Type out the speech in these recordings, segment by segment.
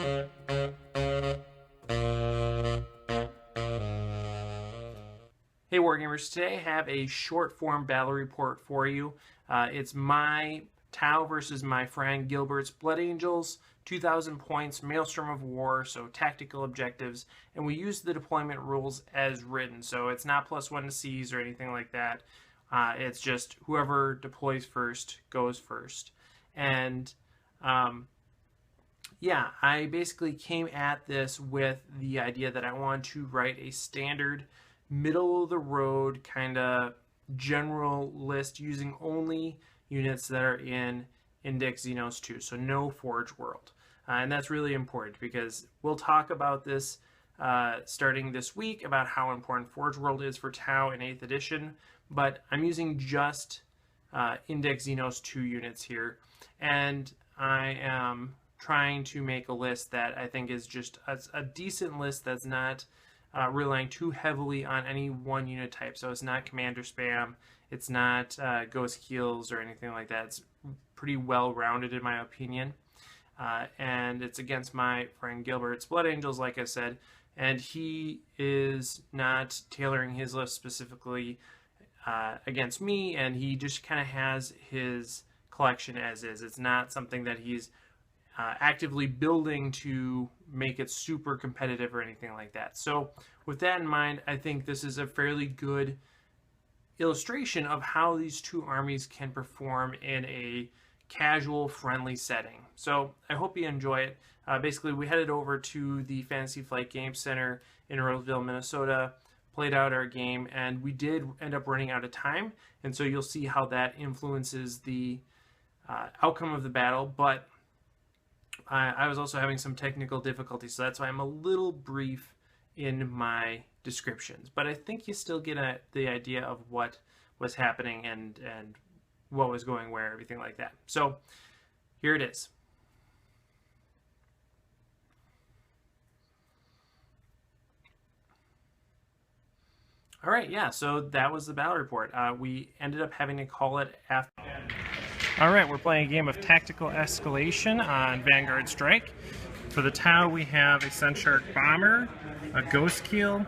Hey Wargamers, today I have a short form battle report for you. It's my Tau versus my friend Gilbert's Blood Angels, 2,000 points, Maelstrom of War, so tactical objectives, and we use the deployment rules as written, so it's not +1 to seize or anything like that. It's just whoever deploys first goes first. And yeah, I basically came at this with the idea that I wanted to write a standard middle of the road kind of general list using only units that are in Index Xenos 2, so no Forge World. And that's really important because we'll talk about this starting this week about how important Forge World is for Tau in 8th edition, but I'm using just Index Xenos 2 units here, and I am trying to make a list that I think is just a decent list that's not relying too heavily on any one unit type. So it's not commander spam, it's not Ghostkeels or anything like that. It's pretty well rounded in my opinion. And it's against my friend Gilbert's Blood Angels, like I said, and he is not tailoring his list specifically against me, and he just kind of has his collection as is. It's not something that he's actively building to make it super competitive or anything like that. So with that in mind, I think this is a fairly good illustration of how these two armies can perform in a casual, friendly setting. So I hope you enjoy it. Basically, we headed over to the Fantasy Flight Game Center in Roseville, Minnesota, played out our game, and we did end up running out of time, and so you'll see how that influences the outcome of the battle. But I was also having some technical difficulties, so that's why I'm a little brief in my descriptions. But I think you still get the idea of what was happening and what was going where, everything like that. So here it is. All right, yeah, so that was the battle report. We ended up having to call it after. All right, we're playing a game of Tactical Escalation on Vanguard Strike. For the Tau, we have a Sunshark Bomber, a Ghostkeel,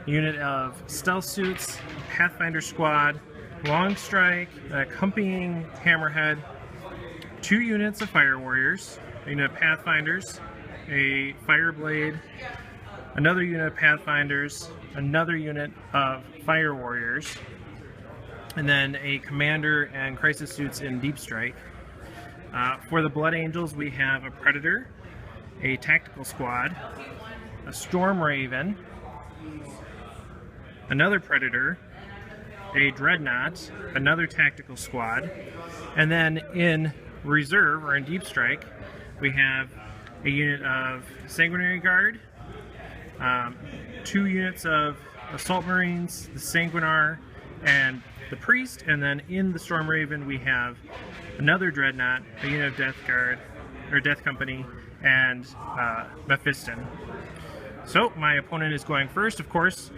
a unit of Stealth Suits, a Pathfinder Squad, Longstrike, an accompanying Hammerhead, 2 units of Fire Warriors, a unit of Pathfinders, a Fireblade, another unit of Pathfinders, another unit of Fire Warriors, and then a Commander and Crisis Suits in Deep Strike. For the Blood Angels, we have a Predator, a Tactical Squad, a Storm Raven, another Predator, a Dreadnought, another Tactical Squad, and then in Reserve, or in Deep Strike, we have a unit of Sanguinary Guard, 2 units of Assault Marines, the Sanguinar, and the Priest, and then in the Storm Raven we have another Dreadnought, a unit of Death Guard, or Death Company, and Mephiston. So my opponent is going first, of course.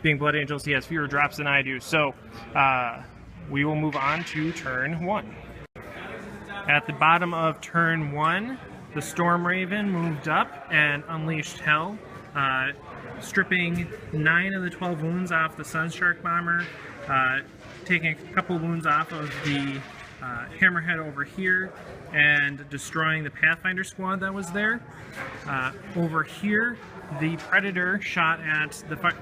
Being Blood Angels, he has fewer drops than I do, so we will move on to turn 1. At the bottom of turn 1, the Storm Raven moved up and unleashed hell, stripping 9 of the 12 wounds off the Sunshark Bomber, taking a couple wounds off of the Hammerhead over here, and destroying the Pathfinder Squad that was there. Over here, the Predator shot at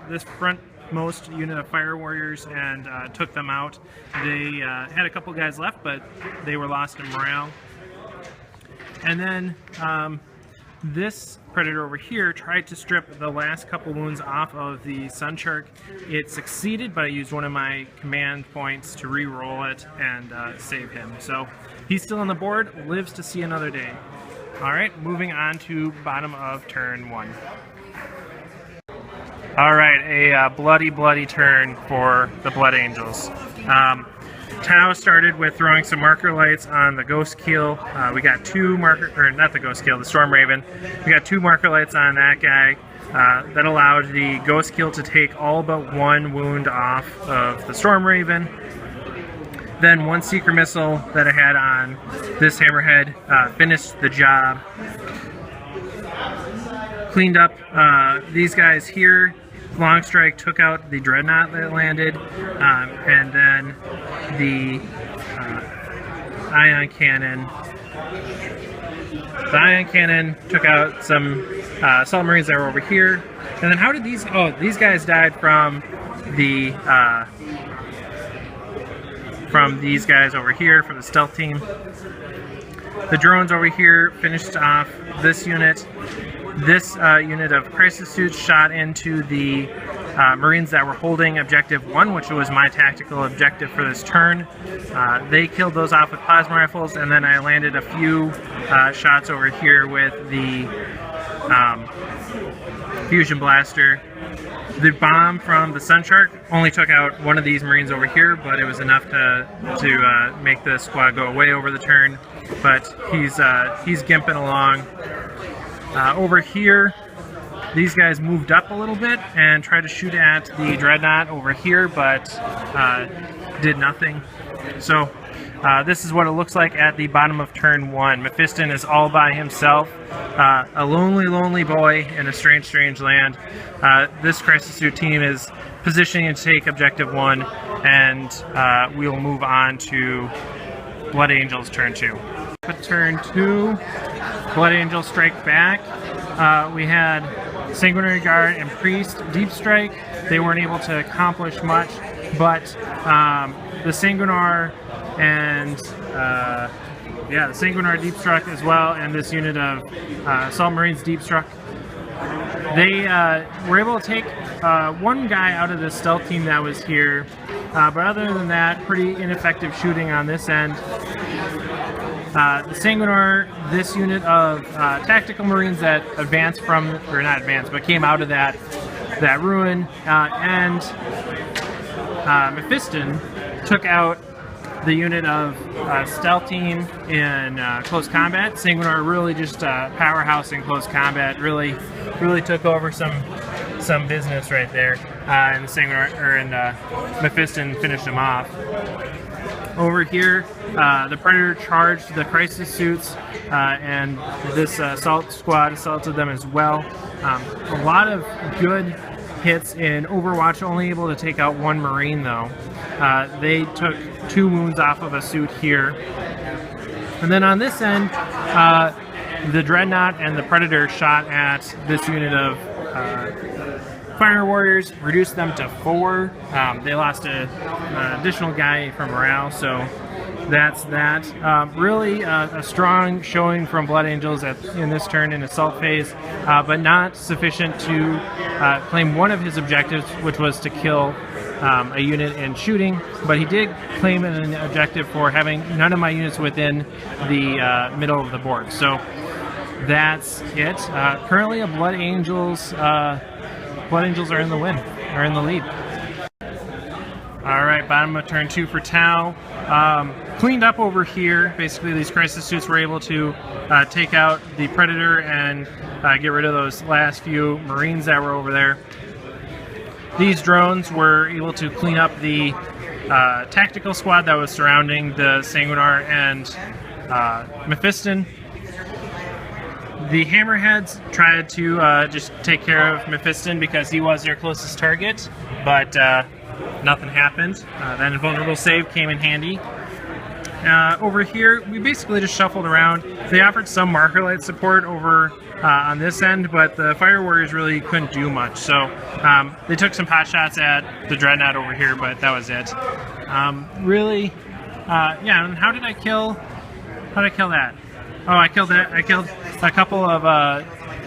this frontmost unit of Fire Warriors and took them out. They had a couple guys left, but they were lost in morale. And then this Predator over here tried to strip the last couple wounds off of the Sunshark. It succeeded, but I used one of my command points to re-roll it and save him. So he's still on the board, lives to see another day. All right, moving on to bottom of turn 1. All right, a bloody turn for the Blood Angels. Tau started with throwing some marker lights on the Ghostkeel. We got 2 marker, or not the Ghostkeel, the Storm Raven. We got 2 marker lights on that guy. That allowed the Ghostkeel to take all but 1 wound off of the Storm Raven. Then 1 Seeker Missile that I had on this Hammerhead finished the job. cleaned up these guys here. Longstrike took out the dreadnought that landed, and then the ion cannon. The ion cannon took out some assault marines that were over here. And then how did these? Oh, these guys died from the from these guys over here, from the stealth team. The drones over here finished off this unit. This unit of crisis suits shot into the Marines that were holding Objective 1, which was my tactical objective for this turn. They killed those off with plasma rifles, and then I landed a few shots over here with the fusion blaster. The bomb from the Sunshark only took out one of these Marines over here, but it was enough to make the squad go away over the turn. But he's gimping along. Over here, these guys moved up a little bit and tried to shoot at the dreadnought over here, but did nothing. So this is what it looks like at the bottom of turn 1. Mephiston is all by himself, a lonely boy in a strange land. This crisis suit team is positioning to take Objective 1, and we'll move on to Blood Angels turn 2. Turn 2, Blood Angels strike back. We had Sanguinary Guard and Priest Deep Strike. They weren't able to accomplish much, but the Sanguinar and the Sanguinar Deep Struck as well, and this unit of Assault Marines Deep Struck. They were able to take one guy out of the stealth team that was here, but other than that, pretty ineffective shooting on this end. The Sanguinar, this unit of tactical Marines that advanced from, or not advanced, but came out of that ruin, and Mephiston took out the unit of stealth team in close combat. Sanguinar really just powerhouse in close combat. Really took over some business right there, and the Sanguinar and Mephiston finished him off. Over here, the Predator charged the crisis suits, and this assault squad assaulted them as well. A lot of good hits in Overwatch, only able to take out one Marine though. They took 2 wounds off of a suit here. And then on this end, the Dreadnought and the Predator shot at this unit of Fire Warriors, reduced them to 4. They lost an additional guy from morale, so that's that. Really a strong showing from Blood Angels in this turn in assault phase, but not sufficient to claim one of his objectives, which was to kill a unit in shooting, but he did claim an objective for having none of my units within the middle of the board. So that's it. Currently, Blood Angels are in the win, are in the lead. All right, bottom of turn 2 for Tau. Cleaned up over here. Basically, these crisis suits were able to take out the Predator and get rid of those last few Marines that were over there. These drones were able to clean up the tactical squad that was surrounding the Sanguinar and Mephiston. The Hammerheads tried to just take care of Mephiston because he was their closest target, but nothing happened. That invulnerable save came in handy. Over here, we basically just shuffled around. They offered some marker light support over on this end, but the Fire Warriors really couldn't do much. So they took some pot shots at the Dreadnought over here, but that was it. Yeah. And how did I kill that? Oh, I killed a couple of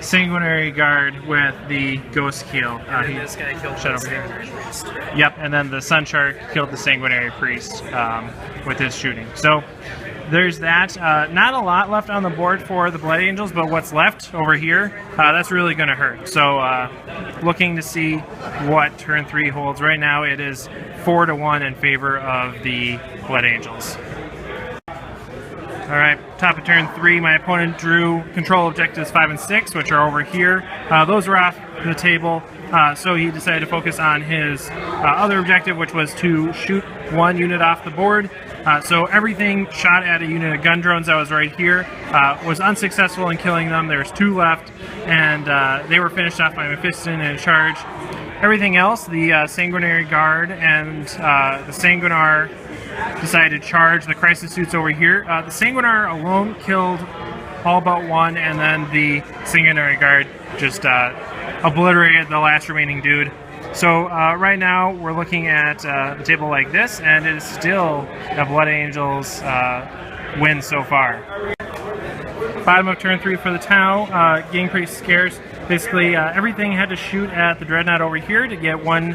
Sanguinary Guard with the Ghostkeel. This guy killed the Sanguinary Priest. Yep, and then the Sunshark killed the Sanguinary Priest with his shooting. So there's that. Not a lot left on the board for the Blood Angels, but what's left over here, that's really going to hurt. So looking to see what turn 3 holds. Right now it is 4-1 in favor of the Blood Angels. Alright, top of turn 3, my opponent drew control objectives 5 and 6, which are over here. Those were off the table, so he decided to focus on his other objective, which was to shoot one unit off the board. So everything shot at a unit of gun drones that was right here was unsuccessful in killing them. There's 2 left, and they were finished off by Mephiston in a charge. Everything else, the Sanguinary Guard and the Sanguinar decided to charge the Crisis Suits over here. The Sanguinar alone killed all but one, and then the Sanguinary Guard just obliterated the last remaining dude. So right now we're looking at the table like this, and it is still a Blood Angels win so far. Bottom of turn 3 for the Tau, getting pretty scarce. Basically everything had to shoot at the Dreadnought over here to get 1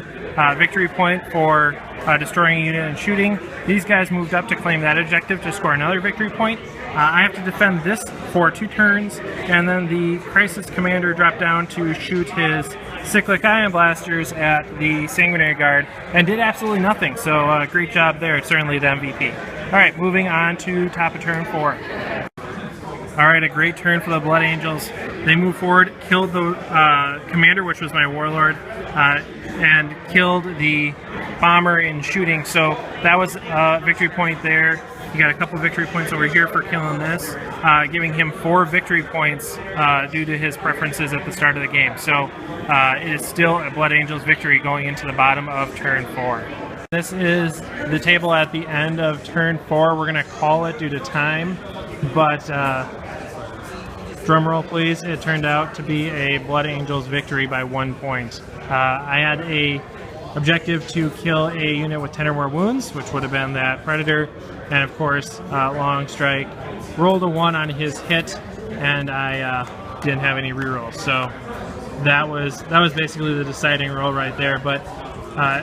victory point for destroying a unit and shooting. These guys moved up to claim that objective to score another victory point. I have to defend this for 2 turns, and then the Crisis Commander dropped down to shoot his Cyclic Ion Blasters at the Sanguinary Guard, and did absolutely nothing, so great job there, certainly the MVP. Alright, moving on to top of turn 4. Alright, a great turn for the Blood Angels. They moved forward, killed the Commander, which was my Warlord, and killed the Bomber in shooting, so that was a victory point there. You got a couple victory points over here for killing this, giving him 4 victory points due to his preferences at the start of the game. So it is still a Blood Angels victory going into the bottom of turn 4. This is the table at the end of turn 4. We're going to call it due to time, but drum roll please, it turned out to be a Blood Angels victory by 1 point. I had a objective to kill a unit with 10 or more wounds, which would have been that Predator, and of course Longstrike rolled a 1 on his hit, and I didn't have any rerolls, so that was basically the deciding roll right there. But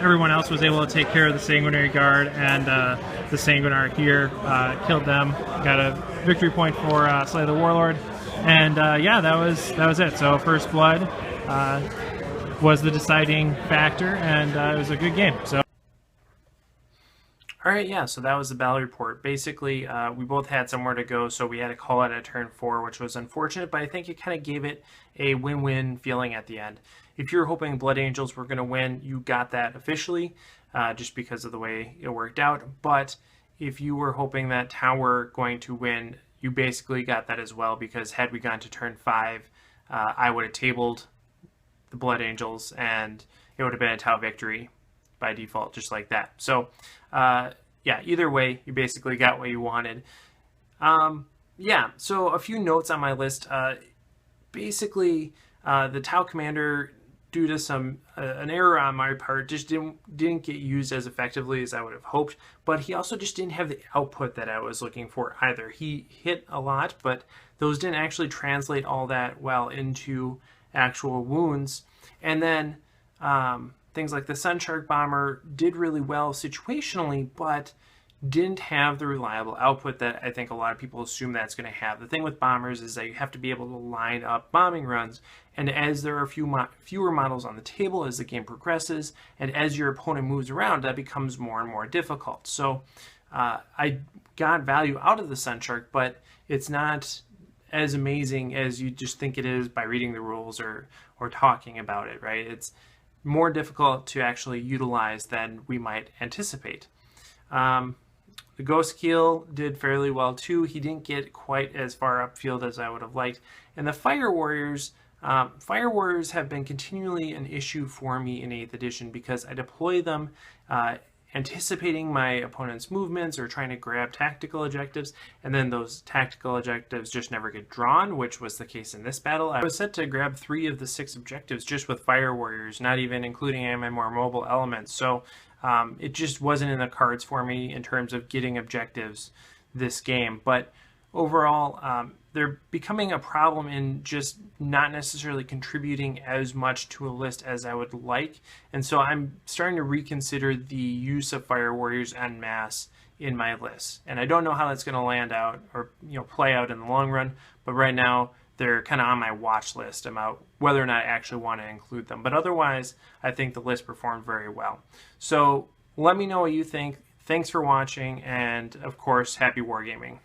everyone else was able to take care of the Sanguinary Guard, and the Sanguinar here killed them, got a victory point for Slay the Warlord, and yeah, that was it. So First Blood was the deciding factor, and it was a good game. So. Alright, yeah, so that was the battle report. Basically, we both had somewhere to go, so we had to call it at turn 4, which was unfortunate, but I think it kind of gave it a win-win feeling at the end. If you were hoping Blood Angels were going to win, you got that officially, just because of the way it worked out. But if you were hoping that Tau were going to win, you basically got that as well, because had we gone to turn 5, I would have tabled the Blood Angels, and it would have been a Tau victory by default, just like that. So yeah, either way, you basically got what you wanted. Yeah, so a few notes on my list. Basically, the Tau Commander, due to an error on my part, just didn't get used as effectively as I would have hoped, but he also just didn't have the output that I was looking for either. He hit a lot, but those didn't actually translate all that well into actual wounds. And then things like the Sunshark bomber did really well situationally, but didn't have the reliable output that I think a lot of people assume that's going to have. The thing with bombers is that you have to be able to line up bombing runs, and as there are fewer models on the table as the game progresses, and as your opponent moves around, that becomes more and more difficult. So I got value out of the Sunshark, but it's not as amazing as you just think it is by reading the rules or talking about it, right? It's more difficult to actually utilize than we might anticipate. The Ghostkeel did fairly well too. He didn't get quite as far upfield as I would have liked. And the Fire Warriors have been continually an issue for me in 8th edition, because I deploy them anticipating my opponent's movements or trying to grab tactical objectives, and then those tactical objectives just never get drawn, which was the case in this battle. I was set to grab 3 of the 6 objectives just with Fire Warriors, not even including any of my more mobile elements. So it just wasn't in the cards for me in terms of getting objectives this game. But overall, they're becoming a problem in just not necessarily contributing as much to a list as I would like. And so I'm starting to reconsider the use of Fire Warriors en masse in my list. And I don't know how that's going to land out or play out in the long run, but right now they're kind of on my watch list about whether or not I actually want to include them. But otherwise, I think the list performed very well. So let me know what you think. Thanks for watching, and of course, happy wargaming.